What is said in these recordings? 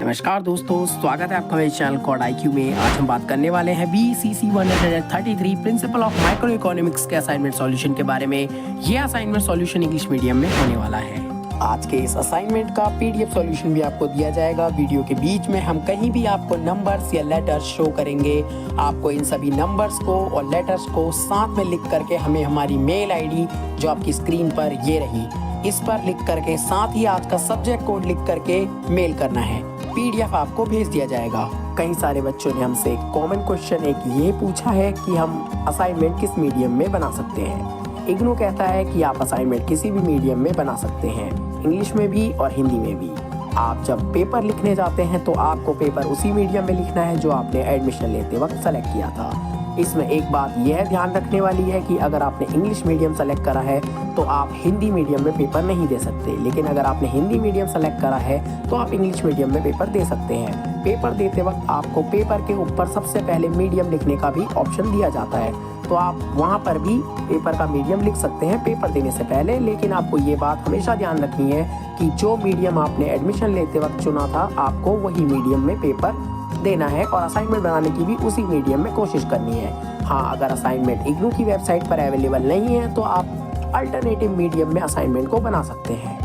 नमस्कार दोस्तों, स्वागत है आपका मेरे चैनल कोड IQ में। आज हम बात करने वाले हैं BCC 133 principle of micro economics के असाइनमेंट सॉल्यूशन के बारे में। यह असाइनमेंट सॉल्यूशन इंग्लिश मीडियम में होने वाला है। आज के इस असाइनमेंट का PDF सॉल्यूशन भी आपको दिया जाएगा। वीडियो के बीच में हम कहीं भी आपको नंबर्स या लेटर्स शो करेंगे। आपको इन सभी नंबर्स को और लेटर्स को साथ में लिख करके हमें हमारी मेल ID जो आपकी स्क्रीन पर ये रही, इस पर लिख करके साथ ही आज का सब्जेक्ट कोड लिख करके मेल करना है। PDF आपको भेज दिया जाएगा। कई सारे बच्चों ने हमसे एक कॉमन क्वेश्चन एक ये पूछा है कि हम असाइनमेंट किस मीडियम में बना सकते हैं। इग्नू कहता है कि आप असाइनमेंट किसी भी मीडियम में बना सकते हैं, इंग्लिश में भी और हिंदी में भी। आप जब पेपर लिखने जाते हैं तो आपको पेपर उसी मीडियम में लिखना है जो आपने एडमिशन लेते वक्त सेलेक्ट किया था। इसमें एक बात यह ध्यान रखने वाली है कि अगर आपने इंग्लिश मीडियम सेलेक्ट करा है तो आप हिंदी मीडियम में पेपर नहीं दे सकते, लेकिन अगर आपने हिंदी मीडियम सेलेक्ट करा है तो आप इंग्लिश मीडियम में पेपर दे सकते हैं। पेपर देते वक्त आपको पेपर के ऊपर सबसे पहले मीडियम लिखने का भी ऑप्शन दिया जाता है, तो आप वहाँ पर भी पेपर का मीडियम लिख सकते हैं पेपर देने से पहले। लेकिन आपको ये बात हमेशा ध्यान रखनी है कि जो मीडियम आपने एडमिशन लेते वक्त चुना था आपको वही मीडियम में पेपर देना है और असाइनमेंट बनाने की भी उसी मीडियम में कोशिश करनी है। हाँ, अगर असाइनमेंट इग्नू की वेबसाइट पर अवेलेबल नहीं है तो आप अल्टरनेटिव मीडियम में असाइनमेंट को बना सकते हैं।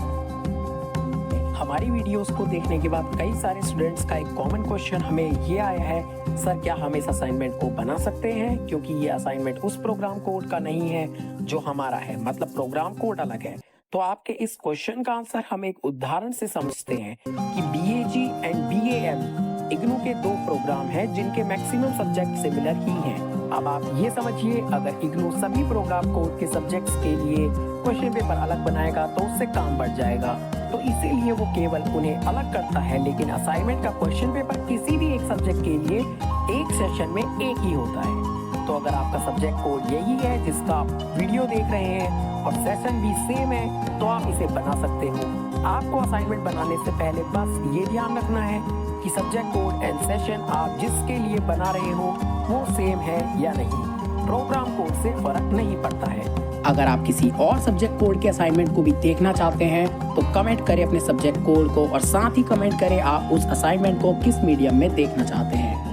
हमारी वीडियोस को देखने के बाद कई सारे स्टूडेंट्स का एक कॉमन क्वेश्चन हमें ये आया है, सर क्या हम इस असाइनमेंट को बना सकते हैं, क्योंकि ये असाइनमेंट उस प्रोग्राम कोड का नहीं है जो हमारा है, मतलब प्रोग्राम कोड अलग है। तो आपके इस क्वेश्चन का आंसर हम एक उदाहरण से समझते हैं कि BAG एंड BAM इग्नू के दो प्रोग्राम हैं जिनके मैक्सिमम सब्जेक्ट सिमिलर ही हैं। अब आप ये समझिए, अगर इग्नू सभी प्रोग्राम कोड के सब्जेक्ट्स के लिए क्वेश्चन पेपर अलग बनाएगा तो उससे काम बढ़ जाएगा, तो इसीलिए वो केवल उन्हें अलग करता है। लेकिन असाइनमेंट का क्वेश्चन पेपर किसी भी एक सब्जेक्ट के लिए एक सेशन में एक ही होता है। तो अगर आपका सब्जेक्ट कोड यही है जिसका आप वीडियो देख रहे हैं और सेशन भी सेम है तो आप इसे बना सकते हो। आपको असाइनमेंट बनाने से पहले बस ये ध्यान रखना है कि सब्जेक्ट कोड एंड सेशन आप जिसके लिए बना रहे हो वो सेम है या नहीं। प्रोग्राम कोड से फर्क नहीं पड़ता है। अगर आप किसी और सब्जेक्ट कोड के असाइनमेंट को भी देखना चाहते हैं तो कमेंट करें अपने सब्जेक्ट कोड को और साथ ही कमेंट करें आप उस असाइनमेंट को किस मीडियम में देखना चाहते हैं।